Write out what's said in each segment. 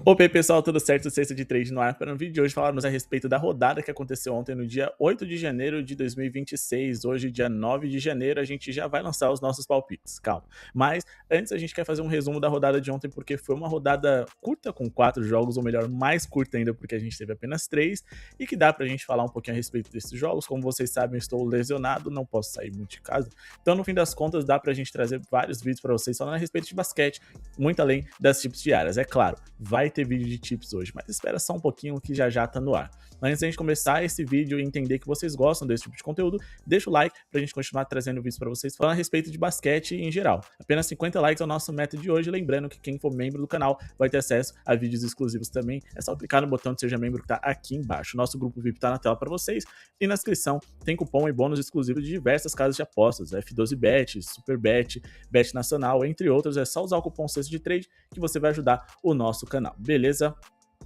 Opa, e aí, pessoal, tudo certo? Sexta de trade no ar. Para no vídeo de hoje falarmos a respeito da rodada que aconteceu ontem no dia 8 de janeiro de 2026. Hoje, dia 9 de janeiro, a gente já vai lançar os nossos palpites, calma. Mas antes a gente quer fazer um resumo da rodada de ontem, porque foi uma rodada curta com 4 jogos, ou melhor, mais curta ainda, porque a gente teve apenas 3, e que dá pra gente falar um pouquinho a respeito desses jogos. Como vocês sabem, eu estou lesionado, não posso sair muito de casa. Então, no fim das contas, dá pra gente trazer vários vídeos para vocês falando a respeito de basquete, muito além das tips diárias. É claro, vai ter vídeo de tips hoje, mas espera só um pouquinho que já tá no ar. Antes da gente começar esse vídeo e entender que vocês gostam desse tipo de conteúdo, deixa o like pra gente continuar trazendo vídeos pra vocês falando a respeito de basquete em geral. Apenas 50 likes é o nosso meta de hoje, lembrando que quem for membro do canal vai ter acesso a vídeos exclusivos também. É só clicar no botão de Seja Membro que tá aqui embaixo. Nosso grupo VIP tá na tela pra vocês e na descrição tem cupom e bônus exclusivos de diversas casas de apostas, F12Bet, Superbet, Bet Nacional, entre outros. É só usar o cupom Sexta de Trade que você vai ajudar o nosso canal, beleza?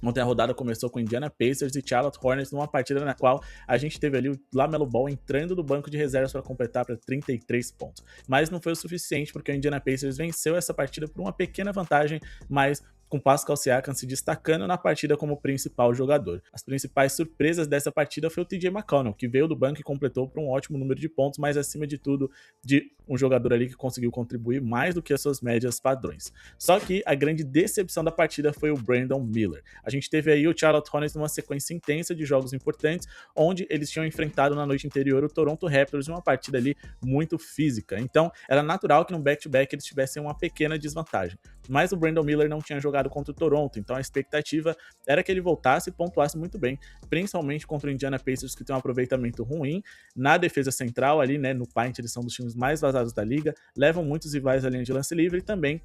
Ontem a rodada começou com Indiana Pacers e Charlotte Hornets numa partida na qual a gente teve ali o LaMelo Ball entrando do banco de reservas para completar para 33 pontos. Mas não foi o suficiente porque o Indiana Pacers venceu essa partida por uma pequena vantagem, mas com Pascal Siakam se destacando na partida como principal jogador. As principais surpresas dessa partida foi o TJ McConnell, que veio do banco e completou por um ótimo número de pontos, mas acima de tudo de um jogador ali que conseguiu contribuir mais do que as suas médias padrões. Só que a grande decepção da partida foi o Brandon Miller. A gente teve aí o Charlotte Hornets numa sequência intensa de jogos importantes, onde eles tinham enfrentado na noite anterior o Toronto Raptors em uma partida ali muito física. Então, era natural que no back-to-back eles tivessem uma pequena desvantagem. Mas o Brandon Miller não tinha jogado contra o Toronto, então a expectativa era que ele voltasse e pontuasse muito bem, principalmente contra o Indiana Pacers, que tem um aproveitamento ruim na defesa central ali, né, no paint. Eles são dos times mais vazados da liga, levam muitos rivais à linha de lance livre e também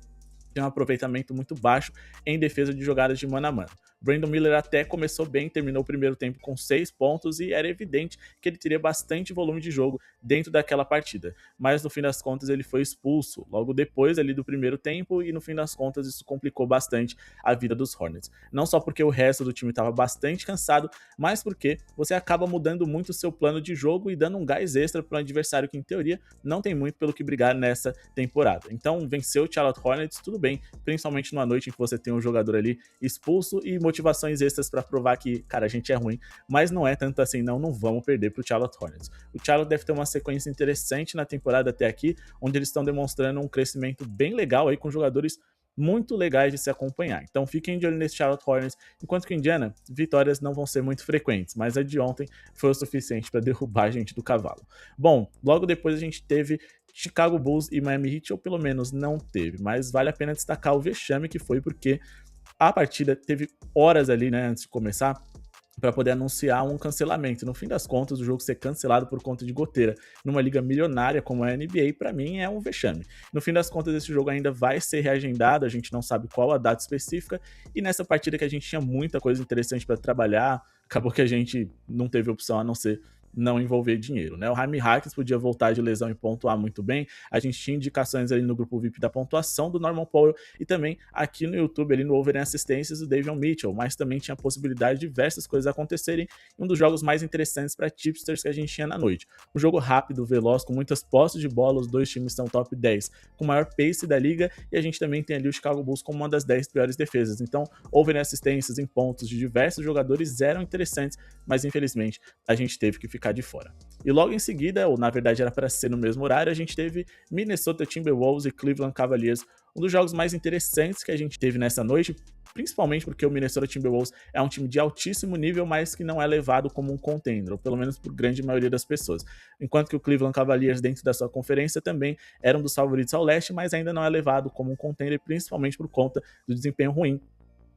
tem um aproveitamento muito baixo em defesa de jogadas de mano a mano. Brandon Miller até começou bem, terminou o primeiro tempo com 6 pontos e era evidente que ele teria bastante volume de jogo dentro daquela partida. Mas no fim das contas ele foi expulso logo depois ali do primeiro tempo e no fim das contas isso complicou bastante a vida dos Hornets. Não só porque o resto do time estava bastante cansado, mas porque você acaba mudando muito o seu plano de jogo e dando um gás extra para um adversário que em teoria não tem muito pelo que brigar nessa temporada. Então venceu o Charlotte Hornets, tudo bem, principalmente numa noite em que você tem um jogador ali expulso e motivações extras para provar que, cara, a gente é ruim, mas não é tanto assim, não vamos perder pro Charlotte Hornets. O Charlotte deve ter uma sequência interessante na temporada até aqui, onde eles estão demonstrando um crescimento bem legal aí com jogadores muito legais de se acompanhar. Então fiquem de olho nesse Charlotte Hornets, enquanto que Indiana, vitórias não vão ser muito frequentes, mas a de ontem foi o suficiente para derrubar a gente do cavalo. Bom, logo depois a gente teve Chicago Bulls e Miami Heat, ou pelo menos não teve, mas vale a pena destacar o vexame que foi, porque a partida teve horas ali, né, antes de começar, para poder anunciar um cancelamento. No fim das contas, o jogo ser cancelado por conta de goteira numa liga milionária como a NBA, para mim é um vexame. No fim das contas, esse jogo ainda vai ser reagendado, a gente não sabe qual a data específica, e nessa partida que a gente tinha muita coisa interessante para trabalhar, acabou que a gente não teve opção a não ser não envolver dinheiro, né? O Jaime Jaquez podia voltar de lesão e pontuar muito bem. A gente tinha indicações ali no grupo VIP da pontuação do Norman Powell e também aqui no YouTube, ali no Over em Assistências, do Davion Mitchell, mas também tinha a possibilidade de diversas coisas acontecerem. Um dos jogos mais interessantes para tipsters que a gente tinha na noite. Um jogo rápido, veloz, com muitas posses de bola, os dois times são top 10, com o maior pace da liga, e a gente também tem ali o Chicago Bulls como uma das 10 piores defesas. Então, Over em Assistências, em pontos de diversos jogadores eram interessantes, mas infelizmente a gente teve que ficar de fora. E logo em seguida, ou na verdade era para ser no mesmo horário, a gente teve Minnesota Timberwolves e Cleveland Cavaliers, um dos jogos mais interessantes que a gente teve nessa noite, principalmente porque o Minnesota Timberwolves é um time de altíssimo nível, mas que não é levado como um contender, ou pelo menos por grande maioria das pessoas. Enquanto que o Cleveland Cavaliers, dentro da sua conferência, também era um dos favoritos ao leste, mas ainda não é levado como um contender, principalmente por conta do desempenho ruim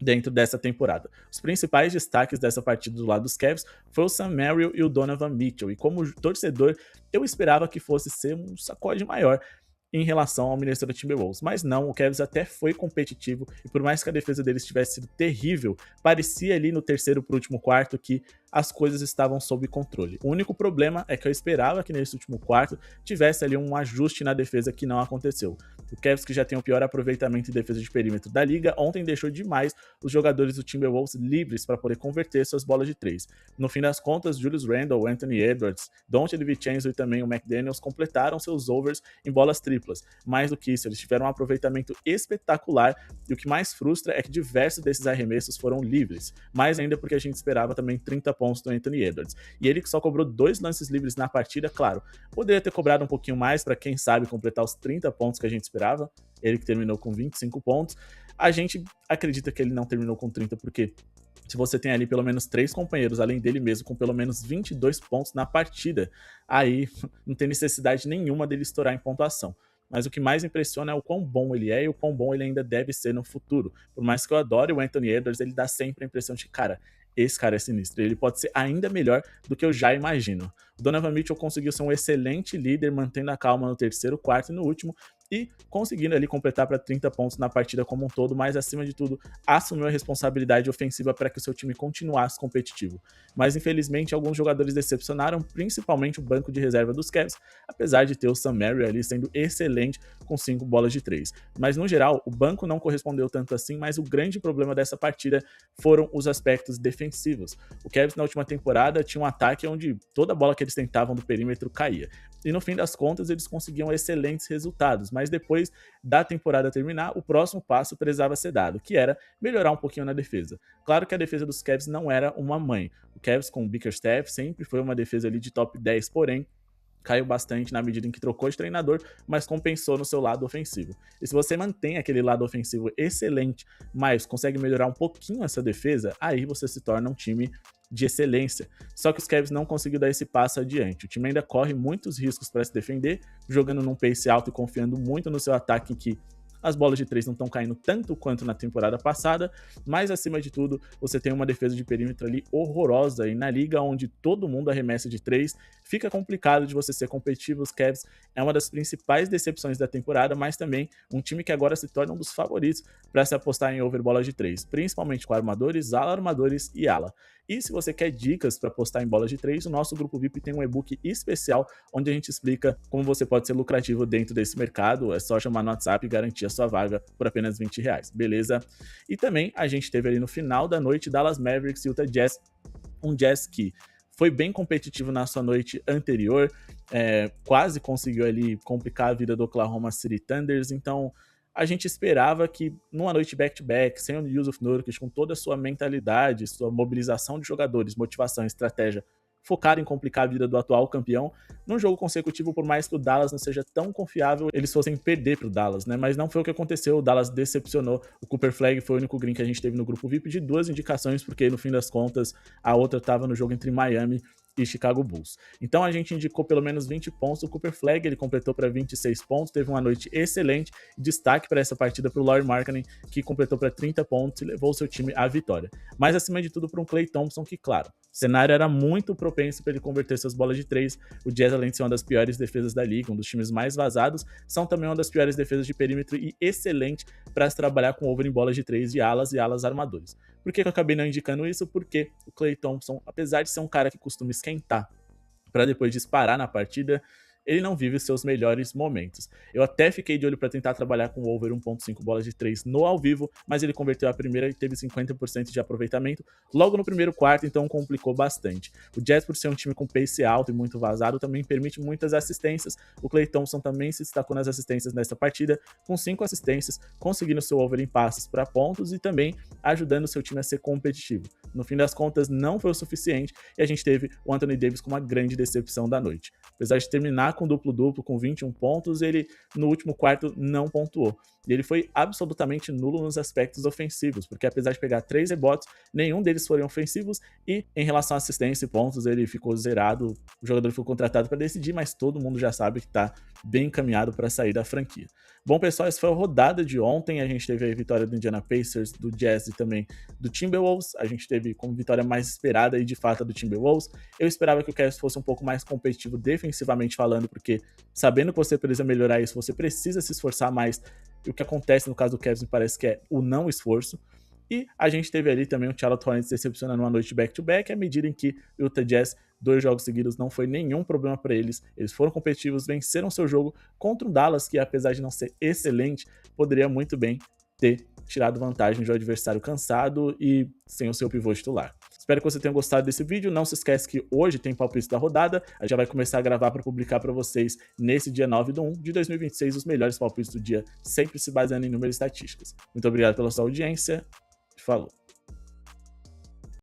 dentro dessa temporada. Os principais destaques dessa partida do lado dos Cavs foi o Sam Merrill e o Donovan Mitchell, e como torcedor eu esperava que fosse ser um sacode maior em relação ao Minnesota Timberwolves, mas não, o Cavs até foi competitivo, e por mais que a defesa deles tivesse sido terrível, parecia ali no terceiro para o último quarto que as coisas estavam sob controle. O único problema é que eu esperava que nesse último quarto tivesse ali um ajuste na defesa que não aconteceu. O Cavs, que já tem o pior aproveitamento em defesa de perímetro da liga, ontem deixou demais os jogadores do Timberwolves livres para poder converter suas bolas de 3. No fim das contas, Julius Randle, Anthony Edwards, Donte DiVincenzo e também o McDaniels completaram seus overs em bolas triplas. Mais do que isso, eles tiveram um aproveitamento espetacular e o que mais frustra é que diversos desses arremessos foram livres, mais ainda porque a gente esperava também 30 pontos do Anthony Edwards. E ele que só cobrou 2 lances livres na partida, claro, poderia ter cobrado um pouquinho mais para quem sabe completar os 30 pontos que a gente esperava, ele que terminou com 25 pontos. A gente acredita que ele não terminou com 30 porque se você tem ali pelo menos 3 companheiros, além dele mesmo, com pelo menos 22 pontos na partida, aí não tem necessidade nenhuma dele estourar em pontuação. Mas o que mais impressiona é o quão bom ele é e o quão bom ele ainda deve ser no futuro. Por mais que eu adore o Anthony Edwards, ele dá sempre a impressão de, cara, esse cara é sinistro, ele pode ser ainda melhor do que eu já imagino. O Donovan Mitchell conseguiu ser um excelente líder, mantendo a calma no terceiro, quarto e no último, e conseguindo ali completar para 30 pontos na partida como um todo, mas acima de tudo, assumiu a responsabilidade ofensiva para que o seu time continuasse competitivo. Mas infelizmente, alguns jogadores decepcionaram, principalmente o banco de reserva dos Cavs, apesar de ter o Sam Merrill ali sendo excelente com 5 bolas de 3. Mas no geral, o banco não correspondeu tanto assim, mas o grande problema dessa partida foram os aspectos defensivos. O Cavs na última temporada tinha um ataque onde toda bola que eles tentavam do perímetro caía. E no fim das contas eles conseguiam excelentes resultados, mas depois da temporada terminar, o próximo passo precisava ser dado, que era melhorar um pouquinho na defesa. Claro que a defesa dos Cavs não era uma mãe. O Cavs com o Bickerstaff sempre foi uma defesa ali de top 10, porém caiu bastante na medida em que trocou de treinador, mas compensou no seu lado ofensivo. E se você mantém aquele lado ofensivo excelente, mas consegue melhorar um pouquinho essa defesa, aí você se torna um time de excelência. Só que os Cavs não conseguiu dar esse passo adiante. O time ainda corre muitos riscos para se defender, jogando num pace alto e confiando muito no seu ataque, que as bolas de 3 não estão caindo tanto quanto na temporada passada, mas acima de tudo, você tem uma defesa de perímetro ali horrorosa, e na liga onde todo mundo arremessa de 3, fica complicado de você ser competitivo. Os Cavs é uma das principais decepções da temporada, mas também um time que agora se torna um dos favoritos para se apostar em over bolas de 3, principalmente com armadores, ala-armadores e ala. E se você quer dicas para apostar em bolas de 3, o nosso grupo VIP tem um e-book especial onde a gente explica como você pode ser lucrativo dentro desse mercado. É só chamar no WhatsApp e garantir a sua vaga por apenas R$20, beleza? E também a gente teve ali no final da noite Dallas Mavericks e Utah Jazz, um Jazz que foi bem competitivo na sua noite anterior, quase conseguiu ali complicar a vida do Oklahoma City Thunders, então a gente esperava que numa noite back-to-back, sem o Yusuf Nurkic, com toda a sua mentalidade, sua mobilização de jogadores, motivação e estratégia, focar em complicar a vida do atual campeão, num jogo consecutivo, por mais que o Dallas não seja tão confiável, eles fossem perder pro Dallas, né? Mas não foi o que aconteceu, o Dallas decepcionou. O Cooper Flag foi o único green que a gente teve no grupo VIP de 2 indicações, porque no fim das contas a outra estava no jogo entre Miami e Chicago Bulls. Então a gente indicou pelo menos 20 pontos do Cooper Flag, ele completou para 26 pontos, teve uma noite excelente. Destaque para essa partida para o Lauri Markkanen, que completou para 30 pontos e levou o seu time à vitória. Mas acima de tudo para um Klay Thompson que, claro, o cenário era muito propenso para ele converter suas bolas de 3. O Jazz, além de ser uma das piores defesas da liga, um dos times mais vazados, são também uma das piores defesas de perímetro e excelente para se trabalhar com over em bolas de 3 de alas e alas armadores. Por que eu acabei não indicando isso? Porque o Klay Thompson, apesar de ser um cara que costuma esquentar para depois disparar na partida, ele não vive os seus melhores momentos. Eu até fiquei de olho para tentar trabalhar com over 1.5 bolas de 3 no ao vivo, mas ele converteu a primeira e teve 50% de aproveitamento logo no primeiro quarto, então complicou bastante. O Jazz, por ser um time com pace alto e muito vazado, também permite muitas assistências. O Klay Thompson também se destacou nas assistências nessa partida, com 5 assistências, conseguindo seu over em passes para pontos e também ajudando o seu time a ser competitivo. No fim das contas, não foi o suficiente e a gente teve o Anthony Davis com uma grande decepção da noite. Apesar de terminar com duplo-duplo, com 21 pontos, ele no último quarto não pontuou. E ele foi absolutamente nulo nos aspectos ofensivos, porque apesar de pegar 3 rebotes, nenhum deles foram ofensivos, e em relação à assistência e pontos, ele ficou zerado. O jogador foi contratado para decidir, mas todo mundo já sabe que está bem encaminhado para sair da franquia. Bom, pessoal, essa foi a rodada de ontem. A gente teve a vitória do Indiana Pacers, do Jazz e também do Timberwolves. A gente teve como vitória mais esperada e de fato a do Timberwolves. Eu esperava que o Cavs fosse um pouco mais competitivo defensivamente falando, porque sabendo que você precisa melhorar isso, você precisa se esforçar mais. E o que acontece no caso do Cavs me parece que é o não esforço. E a gente teve ali também o Charlotte Hornets decepcionando uma noite back-to-back, à medida em que o Utah Jazz, 2 jogos seguidos, não foi nenhum problema para eles. Eles foram competitivos, venceram seu jogo contra o Dallas, que apesar de não ser excelente, poderia muito bem ter tirado vantagem de um adversário cansado e sem o seu pivô titular. Espero que você tenha gostado desse vídeo. Não se esquece que hoje tem palpite da rodada. A gente já vai começar a gravar para publicar para vocês nesse dia 9/1 de 2026 os melhores palpites do dia, sempre se baseando em números e estatísticas. Muito obrigado pela sua audiência. Falou!